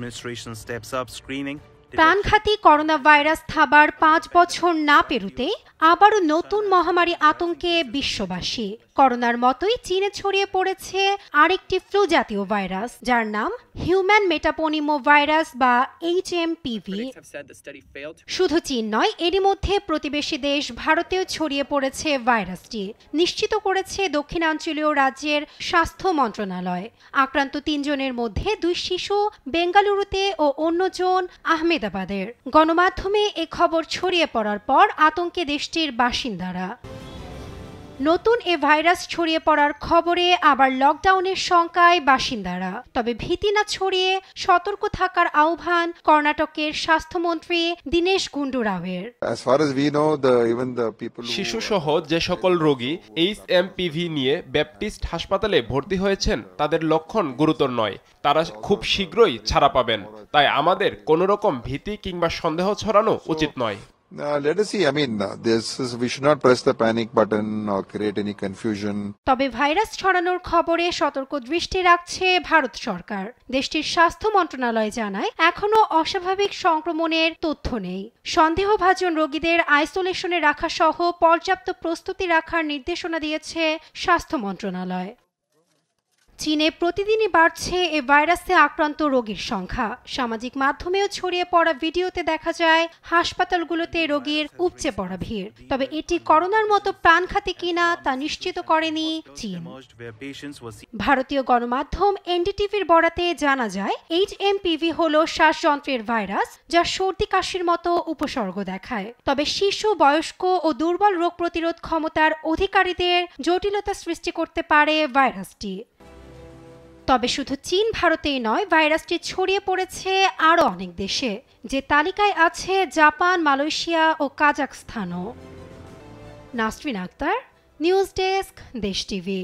administration steps up screening. প্রাণঘাতী corona virus থাবার 5 বছর না পেরুতেই আবারও নতুন মহামারী আতঙ্কে বিশ্ববাসী। করোনার মতোই চীনে ছড়িয়ে পড়েছে আরেকটি ফ্লু জাতীয় ভাইরাস, যার নাম হিউম্যান মেটাপনিমো ভাইরাস বা HMPV। শুধু চীন নয়, এরই মধ্যে প্রতিবেশী দেশ ভারতেও ছড়িয়ে পড়েছে ভাইরাসটি, নিশ্চিত করেছে দক্ষিণাঞ্চলীয় রাজ্যের স্বাস্থ্য মন্ত্রণালয়। আক্রান্ত 3 জনের মধ্যে 2 শিশু বেঙ্গালুরুতে ও অন্যজন আহমেদাবাদের। গণমাধ্যমে এ খবর ছড়িয়ে পড়ার পর আতঙ্কে দেশটির বাসিন্দারা। নতুন এ ভাইরাস ছড়িয়ে পড়ার খবরে আবার লকডাউনের শঙ্কায় বাসিন্দারা। তবে ভীতি না ছড়িয়ে সতর্ক থাকার আহ্বান কর্ণাটকের স্বাস্থ্যমন্ত্রী দীনেশ গুন্ডুরাওয়ের। শিশুসহ যে সকল রোগী HMPV নিয়ে ব্যাপটিস্ট হাসপাতালে ভর্তি হয়েছেন তাদের লক্ষণ গুরুতর নয়, তারা খুব শীঘ্রই ছাড়া পাবেন। তাই আমাদের কোনো রকম ভীতি কিংবা সন্দেহ ছড়ানো উচিত নয়। Let us see. We should not press the panic button or create any confusion. তবে ভাইরাস ছড়ানোর খবরে সতর্ক দৃষ্টি রাখছে ভারত সরকার। দেশটির স্বাস্থ্য মন্ত্রণালয় জানায়, এখনো অস্বাভাবিক সংক্রমণের তথ্য নেই। সন্দেহভাজন রোগীদের আইসোলেশনে রাখা সহ পর্যাপ্ত প্রস্তুতি রাখার নির্দেশনা দিয়েছে স্বাস্থ্য মন্ত্রণালয়। চীনে প্রতিদিনই বাড়ছে এ ভাইরাসে আক্রান্ত রোগীর সংখ্যা। সামাজিক মাধ্যমেও ছড়িয়ে পড়া ভিডিওতে দেখা যায় হাসপাতালগুলোতে রোগীর উপচে পড়া ভিড়। তবে এটি করোনার মতো প্রাণঘাতী কিনা তা নিশ্চিত করেনি চীন। ভারতীয় গণমাধ্যম NDTVর বরাতে জানা যায়, HMPV হলো শ্বাসযন্ত্রের ভাইরাস, যা সর্দি কাশির মতো উপসর্গ দেখায়। তবে শিশু, বয়স্ক ও দুর্বল রোগ প্রতিরোধ ক্ষমতার অধিকারীদের জটিলতা সৃষ্টি করতে পারে ভাইরাসটি। তবে শুধু চীন ভারতেই নয়, ভাইরাসটি ছড়িয়ে পড়েছে আরও অনেক দেশে, যে তালিকায় আছে জাপান, মালয়েশিয়া ও কাজাখস্তানও। নাসরিন আক্তার, নিউজ ডেস্ক, দেশ টিভি।